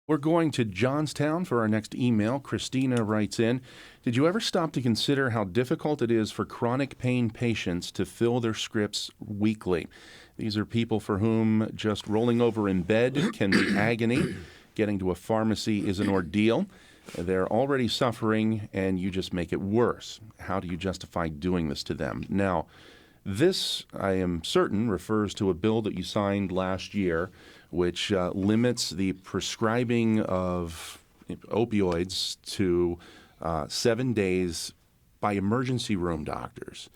We're going to Johnstown for our next email. Christina writes in, did you ever stop to consider how difficult it is for chronic pain patients to fill their scripts weekly? These are people for whom just rolling over in bed can be agony. Getting to a pharmacy is an ordeal. They're already suffering, and you just make it worse. How do you justify doing this to them? Now, this, I am certain, refers to a bill that you signed last year, which limits the prescribing of opioids to 7 days by emergency room doctors.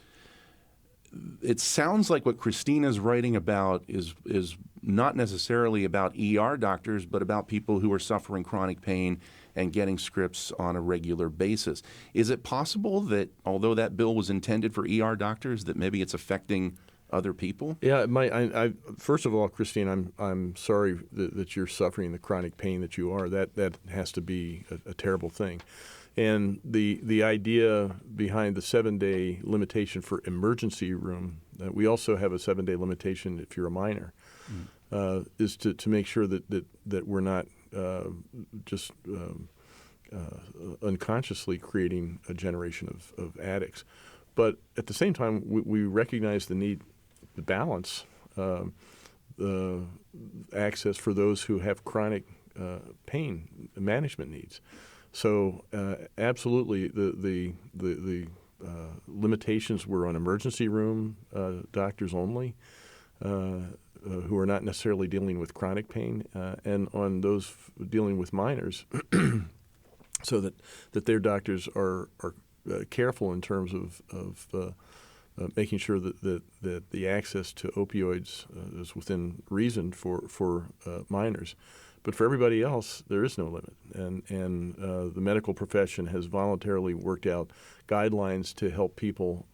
It sounds like what Christina's writing about is not necessarily about ER doctors, but about people who are suffering chronic pain and getting scripts on a regular basis. Is it possible that although that bill was intended for ER doctors, that maybe it's affecting other people? Yeah, first of all, Christine, I'm sorry that you're suffering the chronic pain that you are. That has to be a terrible thing. And the idea behind the 7-day limitation for emergency room, we also have a 7-day limitation if you're a minor, is to make sure that we're not just unconsciously creating a generation of addicts. But at the same time, we recognize the need to balance the access for those who have chronic pain management needs. So absolutely, the limitations were on emergency room doctors only, who are not necessarily dealing with chronic pain, and on those dealing with minors, so that their doctors are careful in terms of making sure that the access to opioids is within reason for minors. But for everybody else, there is no limit, and the medical profession has voluntarily worked out guidelines to help people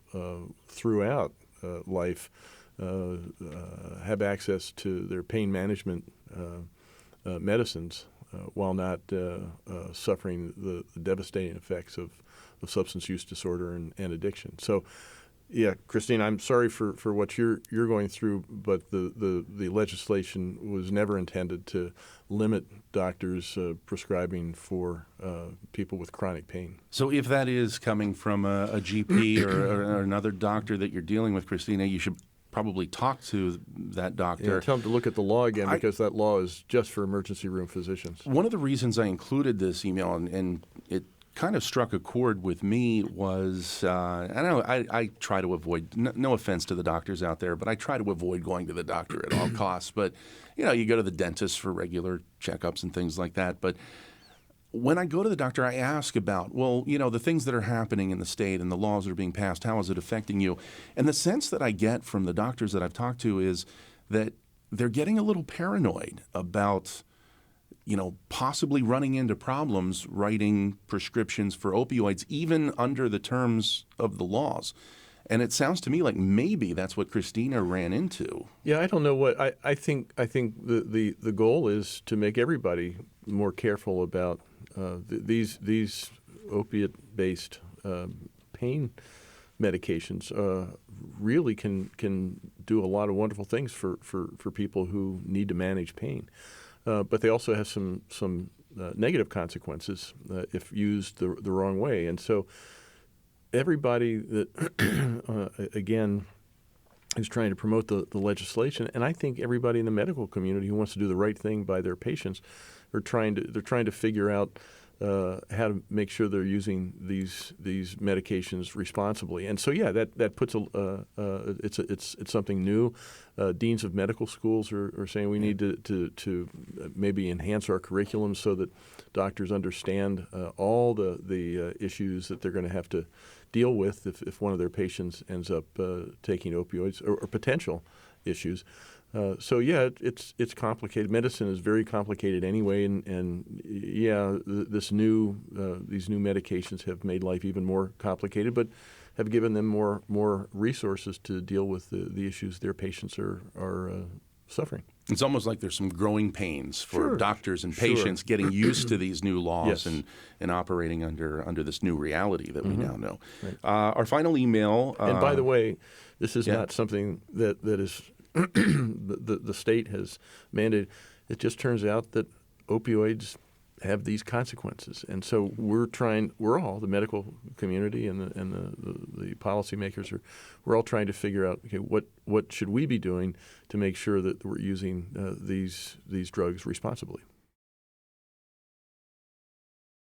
throughout life have access to their pain management medicines while not suffering the devastating effects of substance use disorder and addiction. So, yeah, Christine, I'm sorry for what you're going through, but the legislation was never intended to limit doctors prescribing for people with chronic pain. So if that is coming from a GP or another doctor that you're dealing with, Christina, you should probably talk to that doctor. Yeah, tell them to look at the law again, because that law is just for emergency room physicians. One of the reasons I included this email, and it kind of struck a chord with me, was I try to avoid, no offense to the doctors out there, but I try to avoid going to the doctor at all costs. But, you go to the dentist for regular checkups and things like that. But when I go to the doctor, I ask about, the things that are happening in the state and the laws that are being passed, how is it affecting you? And the sense that I get from the doctors that I've talked to is that they're getting a little paranoid about possibly running into problems writing prescriptions for opioids, even under the terms of the laws. And it sounds to me like maybe that's what Christina ran into. Yeah, I don't know what I think. I think the goal is to make everybody more careful about these opiate-based pain medications. Really can do a lot of wonderful things for people who need to manage pain. But they also have some negative consequences if used the wrong way. And so everybody that, again, is trying to promote the legislation, and I think everybody in the medical community who wants to do the right thing by their patients they're trying to figure out how to make sure they're using these medications responsibly. And so, yeah, that puts it's something new. Deans of medical schools are saying we need to maybe enhance our curriculum so that doctors understand all the issues that they're going to have to deal with if one of their patients ends up taking opioids or potential issues. So yeah, it's complicated. Medicine is very complicated anyway, and these new medications have made life even more complicated, but have given them more resources to deal with the issues their patients are suffering. It's almost like there's some growing pains for doctors and patients getting used to these new laws and operating under this new reality that we now know. Right. Our final email. And by the way, this is not something that is the state has mandated. It just turns out that opioids have these consequences. And so we're all, the medical community and the policymakers, we're all trying to figure out, okay, what should we be doing to make sure that we're using these drugs responsibly.